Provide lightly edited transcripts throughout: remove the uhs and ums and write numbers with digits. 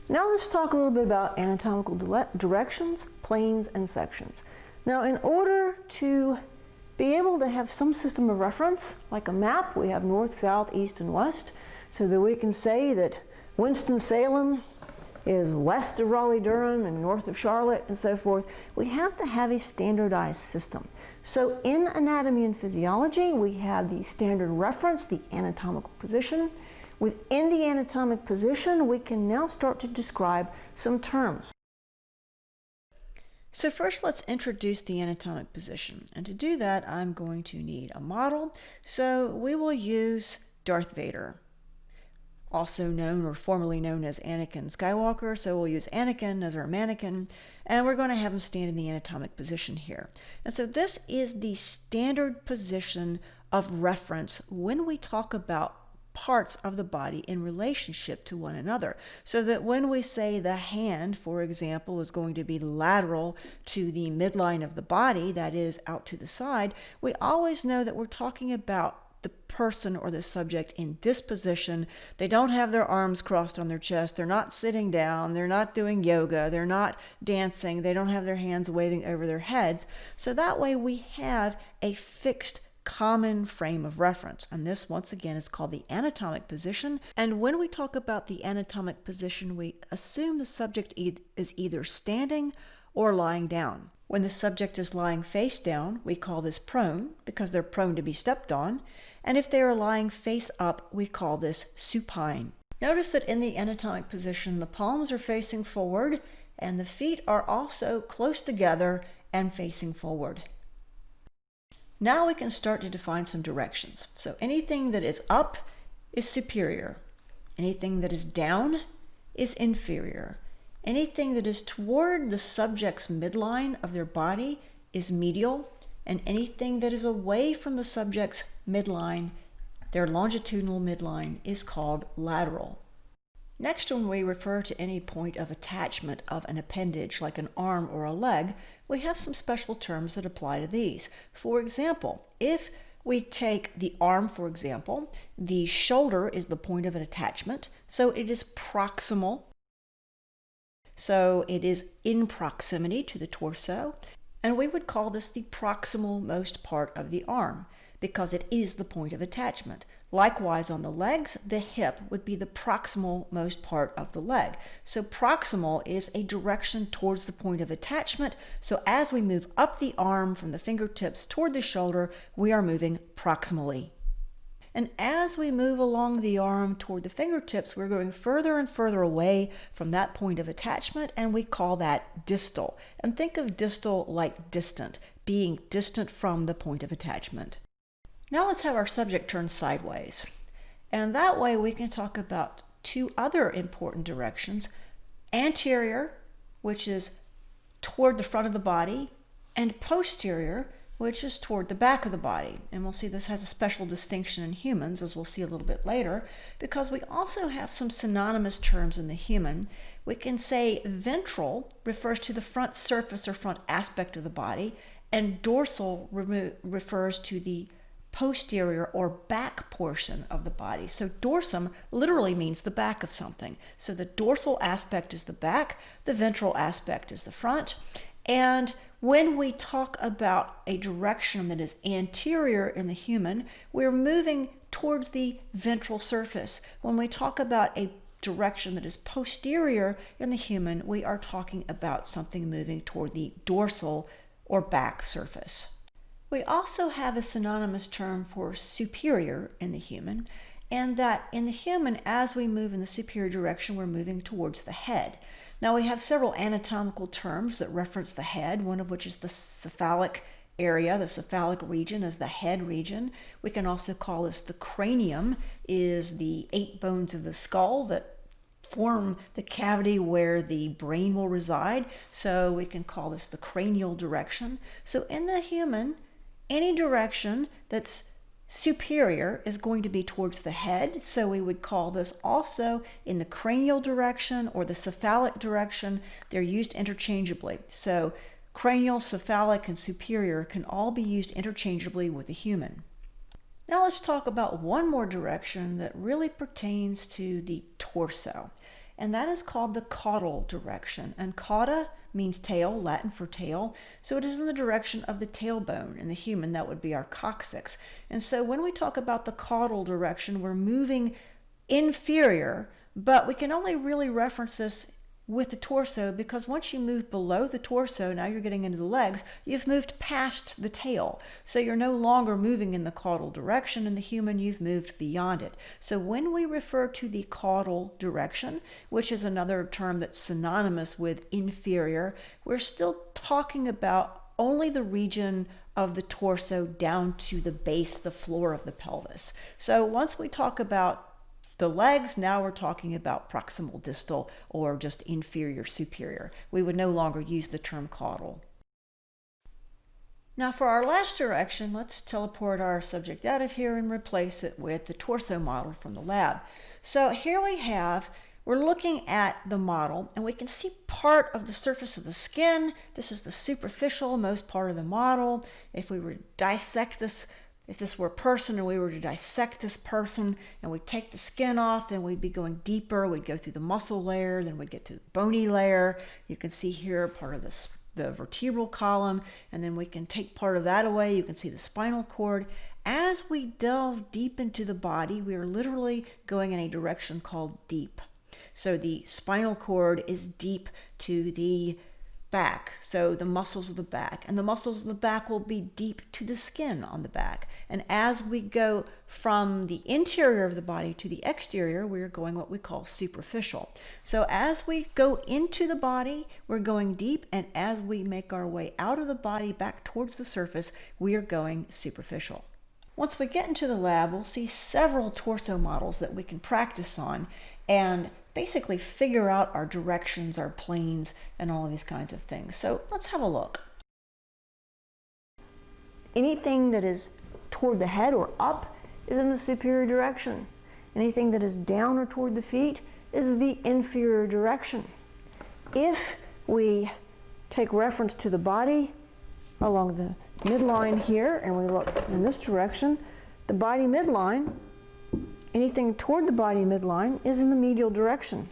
Now let's talk a little bit about anatomical directions, planes, and sections. Now in order to be able to have some system of reference, like a map, we have north, south, east, and west, so that we can say that Winston-Salem is west of Raleigh-Durham and north of Charlotte and so forth. We have to have a standardized system. So in anatomy and physiology, we have the standard reference, the anatomical position. Within the anatomic position, we can now start to describe some terms. So first, let's introduce the anatomic position. And to do that, I'm going to need a model. So we will use Darth Vader, also known or formerly known as Anakin Skywalker. So we'll use Anakin as our mannequin, and we're going to have him stand in the anatomic position here. And so this is the standard position of reference when we talk about parts of the body in relationship to one another. So that when we say the hand, for example, is going to be lateral to the midline of the body, that is out to the side, we always know that we're talking about the person or the subject in this position. They don't have their arms crossed on their chest. They're not sitting down. They're not doing yoga. They're not dancing. They don't have their hands waving over their heads. So that way we have a fixed common frame of reference. And this, once again, is called the anatomic position. And when we talk about the anatomic position, we assume the subject is either standing or lying down. When the subject is lying face down, we call this prone because they're prone to be stepped on. And if they are lying face up, we call this supine. Notice that in the anatomic position, the palms are facing forward and the feet are also close together and facing forward. Now we can start to define some directions. So anything that is up is superior. Anything that is down is inferior. Anything that is toward the subject's midline of their body is medial, and anything that is away from the subject's midline, their longitudinal midline, is called lateral. Next, when we refer to any point of attachment of an appendage like an arm or a leg, we have some special terms that apply to these. For example, if we take the arm, for example, the shoulder is the point of an attachment, so it is proximal. So it is in proximity to the torso, and we would call this the proximal most part of the arm because it is the point of attachment. Likewise, on the legs, the hip would be the proximal most part of the leg. So proximal is a direction towards the point of attachment. So as we move up the arm from the fingertips toward the shoulder, we are moving proximally. And as we move along the arm toward the fingertips, we're going further and further away from that point of attachment, and we call that distal. And think of distal like distant, being distant from the point of attachment. Now let's have our subject turn sideways. And that way we can talk about two other important directions: anterior, which is toward the front of the body, and posterior, which is toward the back of the body. And we'll see this has a special distinction in humans, as we'll see a little bit later, because we also have some synonymous terms in the human. We can say ventral refers to the front surface or front aspect of the body, and dorsal refers to the posterior or back portion of the body. So dorsum literally means the back of something. So the dorsal aspect is the back, the ventral aspect is the front. And when we talk about a direction that is anterior in the human, we're moving towards the ventral surface. When we talk about a direction that is posterior in the human, we are talking about something moving toward the dorsal or back surface. We also have a synonymous term for superior in the human, and that in the human, as we move in the superior direction, we're moving towards the head. Now we have several anatomical terms that reference the head, one of which is the cephalic area. The cephalic region is the head region. We can also call this the cranium, is the 8 bones of the skull that form the cavity where the brain will reside. So we can call this the cranial direction. So in the human, any direction that's superior is going to be towards the head, so we would call this also in the cranial direction or the cephalic direction. They're used interchangeably. So cranial, cephalic, and superior can all be used interchangeably with the human. Now let's talk about one more direction that really pertains to the torso. and that is called the caudal direction. And cauda means tail, Latin for tail, so it is in the direction of the tailbone. In the human, that would be our coccyx. And so when we talk about the caudal direction, we're moving inferior, but we can only really reference this with the torso, because once you move below the torso, now you're getting into the legs, you've moved past the tail. So you're no longer moving in the caudal direction. In the human, you've moved beyond it. So when we refer to the caudal direction, which is another term that's synonymous with inferior, we're still talking about only the region of the torso down to the base, the floor of the pelvis. So once we talk about the legs, now we're talking about proximal distal or just inferior superior. We would no longer use the term caudal. Now for our last direction, let's teleport our subject out of here and replace it with the torso model from the lab. So here we're looking at the model, and we can see part of the surface of the skin. This is the superficial most part of the model. If we were to dissect this, if this were a person and we were to dissect this person and we take the skin off, then we'd be going deeper. We'd go through the muscle layer, then we'd get to the bony layer. You can see here part of the vertebral column, and then we can take part of that away. You can see the spinal cord. As we delve deep into the body, we are literally going in a direction called deep. So the spinal cord is deep to the back, so the muscles of the back, and the muscles of the back will be deep to the skin on the back. And as we go from the interior of the body to the exterior, we're going what we call superficial. So as we go into the body, we're going deep, and as we make our way out of the body back towards the surface, we are going superficial. Once we get into the lab, we'll see several torso models that we can practice on and basically figure out our directions, our planes, and all of these kinds of things. So let's have a look. Anything that is toward the head or up is in the superior direction. Anything that is down or toward the feet is the inferior direction. If we take reference to the body along the midline here and we look in this direction, the body midline, anything toward the body midline is in the medial direction.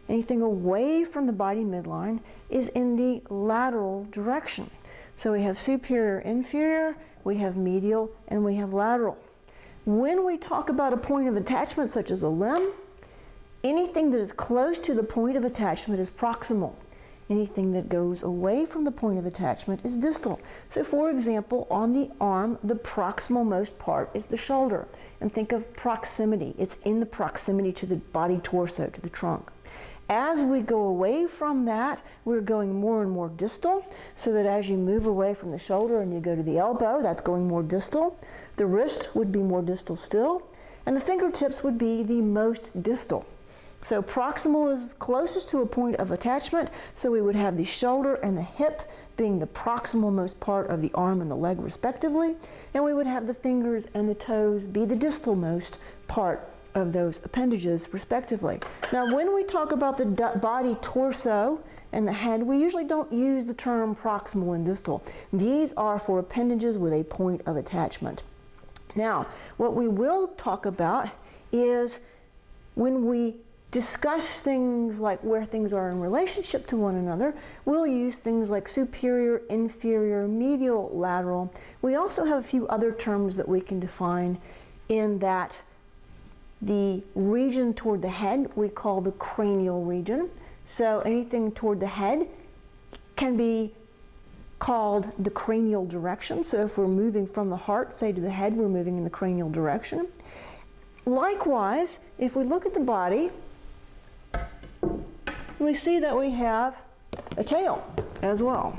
Anything away from the body midline is in the lateral direction. So we have superior, inferior, we have medial, and we have lateral. When we talk about a point of attachment, such as a limb, anything that is close to the point of attachment is proximal. Anything that goes away from the point of attachment is distal. So for example, on the arm, the proximal most part is the shoulder. And think of proximity. It's in the proximity to the body torso, to the trunk. As we go away from that, we're going more and more distal, so that as you move away from the shoulder and you go to the elbow, that's going more distal. The wrist would be more distal still, and the fingertips would be the most distal. So proximal is closest to a point of attachment, so we would have the shoulder and the hip being the proximal most part of the arm and the leg respectively, and we would have the fingers and the toes be the distal most part of those appendages respectively. Now when we talk about the body torso and the head, we usually don't use the term proximal and distal. These are for appendages with a point of attachment. Now what we will talk about is when we discuss things like where things are in relationship to one another, we'll use things like superior, inferior, medial, lateral. We also have a few other terms that we can define, in that the region toward the head we call the cranial region. So anything toward the head can be called the cranial direction. So if we're moving from the heart, say, to the head, we're moving in the cranial direction. Likewise, if we look at the body, we see that we have a tail as well.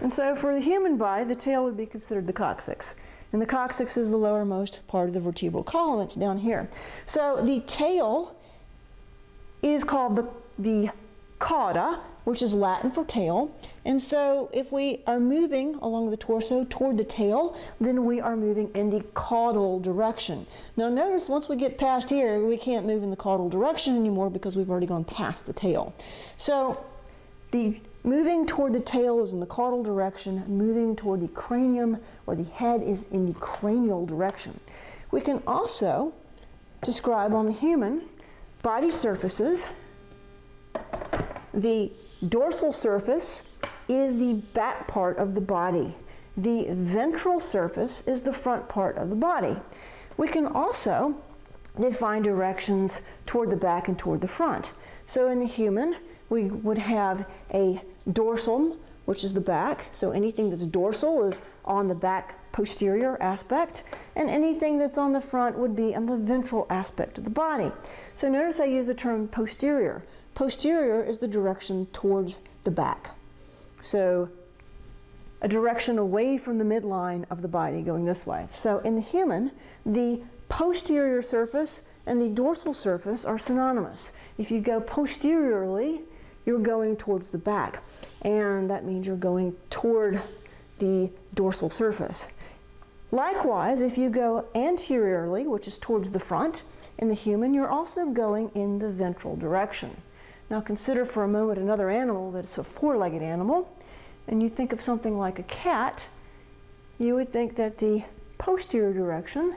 And so for the human body, the tail would be considered the coccyx. And the coccyx is the lowermost part of the vertebral column. It's down here. So the tail is called the cauda, which is Latin for tail. And so if we are moving along the torso toward the tail, then we are moving in the caudal direction. Now notice once we get past here, we can't move in the caudal direction anymore because we've already gone past the tail. So the moving toward the tail is in the caudal direction, moving toward the cranium or the head is in the cranial direction. We can also describe on the human body surfaces The dorsal surface is the back part of the body. The ventral surface is the front part of the body. We can also define directions toward the back and toward the front. So in the human, we would have a dorsum, which is the back. So anything that's dorsal is on the back posterior aspect, and anything that's on the front would be on the ventral aspect of the body. So notice I use the term posterior. Posterior is the direction towards the back. So a direction away from the midline of the body going this way. So in the human, the posterior surface and the dorsal surface are synonymous. If you go posteriorly, you're going towards the back, and that means you're going toward the dorsal surface. Likewise, if you go anteriorly, which is towards the front, in the human, you're also going in the ventral direction. Now consider for a moment another animal that's a four-legged animal, and you think of something like a cat. You would think that the posterior direction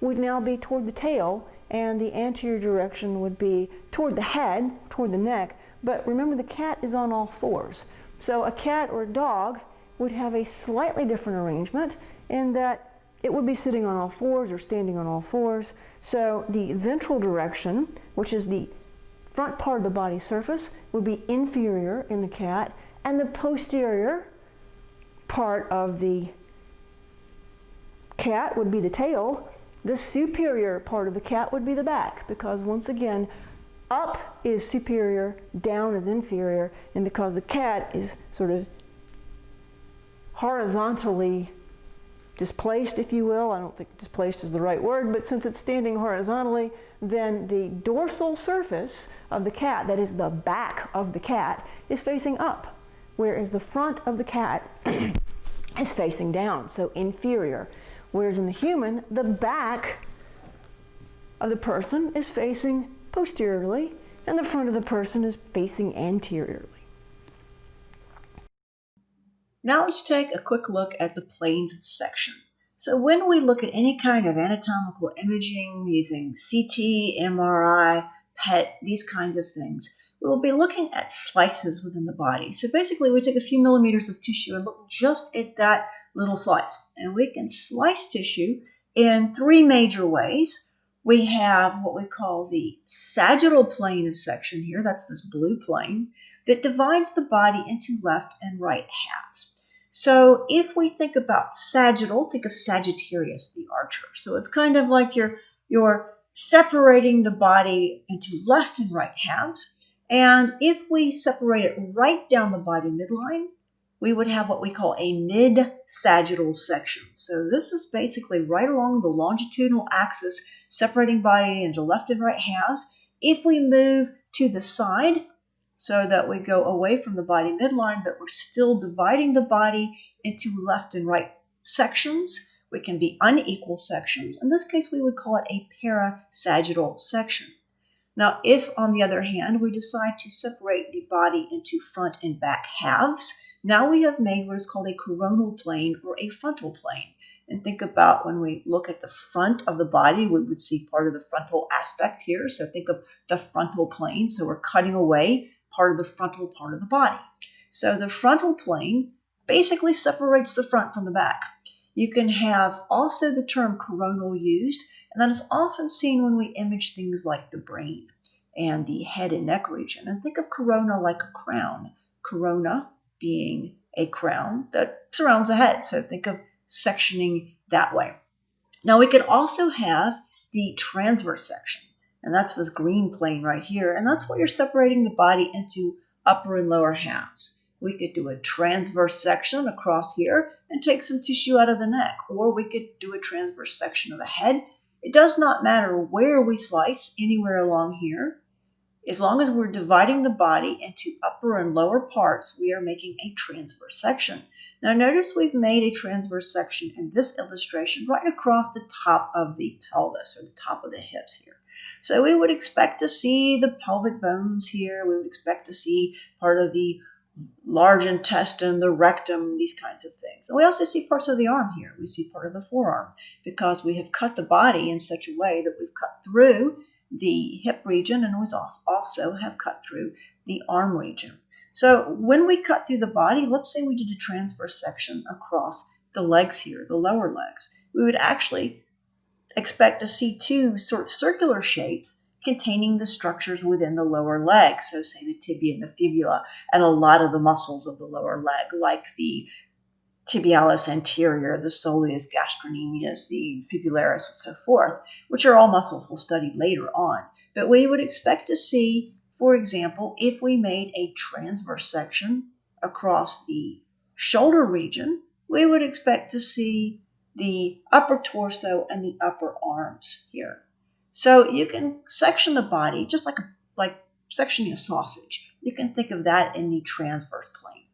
would now be toward the tail, and the anterior direction would be toward the head, toward the neck. But remember, the cat is on all fours. So a cat or a dog would have a slightly different arrangement in that it would be sitting on all fours or standing on all fours. So the ventral direction, which is the front part of the body surface, would be inferior in the cat, and the posterior part of the cat would be the tail. The superior part of the cat would be the back, because once again, up is superior, down is inferior, and because the cat is sort of horizontally displaced, if you will. I don't think displaced is the right word, but since it's standing horizontally, then the dorsal surface of the cat, that is the back of the cat, is facing up, whereas the front of the cat is facing down, so inferior. Whereas in the human, the back of the person is facing posteriorly, and the front of the person is facing anteriorly. Now let's take a quick look at the planes of section. So when we look at any kind of anatomical imaging using CT, MRI, PET, these kinds of things, we will be looking at slices within the body. So basically we take a few millimeters of tissue and look just at that little slice. And we can slice tissue in three major ways. We have what we call the sagittal plane of section here, that's this blue plane, that divides the body into left and right halves. So if we think about sagittal, think of Sagittarius, the archer. So it's kind of like you're separating the body into left and right halves. And if we separate it right down the body midline, we would have what we call a mid-sagittal section. So this is basically right along the longitudinal axis, separating body into left and right halves. If we move to the side, so that we go away from the body midline, but we're still dividing the body into left and right sections, we can be unequal sections. In this case, we would call it a parasagittal section. Now, if, on the other hand, we decide to separate the body into front and back halves, now we have made what is called a coronal plane or a frontal plane. And think about when we look at the front of the body, we would see part of the frontal aspect here. So think of the frontal plane. So we're cutting away part of the frontal part of the body. So the frontal plane basically separates the front from the back. You can have also the term coronal used, and that is often seen when we image things like the brain and the head and neck region. And think of corona like a crown. Corona being a crown that surrounds the head. So think of sectioning that way. Now we can also have the transverse section, and that's this green plane right here, and that's what you're separating the body into upper and lower halves. We could do a transverse section across here and take some tissue out of the neck, or we could do a transverse section of the head. It does not matter where we slice, anywhere along here. As long as we're dividing the body into upper and lower parts, we are making a transverse section. Now notice we've made a transverse section in this illustration right across the top of the pelvis, or the top of the hips here. So we would expect to see the pelvic bones here. We would expect to see part of the large intestine, the rectum, these kinds of things. And we also see parts of the arm here. We see part of the forearm because we have cut the body in such a way that we've cut through the hip region, and we also have cut through the arm region. So when we cut through the body, let's say we did a transverse section across the legs here, the lower legs, we would actually expect to see two sort of circular shapes containing the structures within the lower leg. So say the tibia and the fibula and a lot of the muscles of the lower leg, like the tibialis anterior, the soleus gastrocnemius, the fibularis, and so forth, which are all muscles we'll study later on. But we would expect to see, for example, if we made a transverse section across the shoulder region, we would expect to see the upper torso and the upper arms here. So you can section the body just like sectioning a sausage. You can think of that in the transverse plane.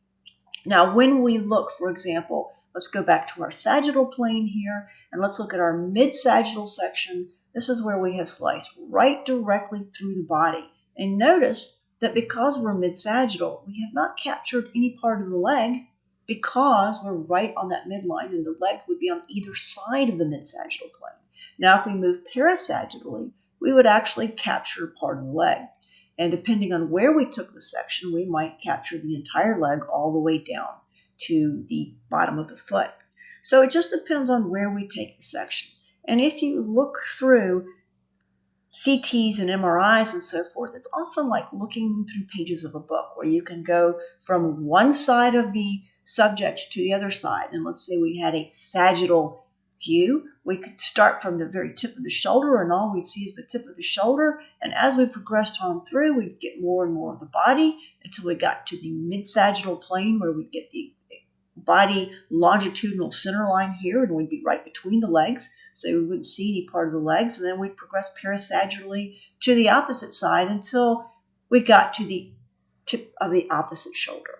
Now, when we look, for example, let's go back to our sagittal plane here, and let's look at our mid-sagittal section. This is where we have sliced right directly through the body. And notice that because we're mid-sagittal, we have not captured any part of the leg because we're right on that midline, and the leg would be on either side of the mid-sagittal plane. Now, if we move parasagittally, we would actually capture part of the leg. And depending on where we took the section, we might capture the entire leg all the way down to the bottom of the foot. So it just depends on where we take the section. And if you look through CTs and MRIs and so forth, it's often like looking through pages of a book where you can go from one side of the subject to the other side. And let's say we had a sagittal view, we could start from the very tip of the shoulder, and all we'd see is the tip of the shoulder. And as we progressed on through, we'd get more and more of the body until we got to the mid-sagittal plane, where we'd get the body longitudinal center line here, and we'd be right between the legs, so we wouldn't see any part of the legs. And then we'd progress parasagittally to the opposite side until we got to the tip of the opposite shoulder.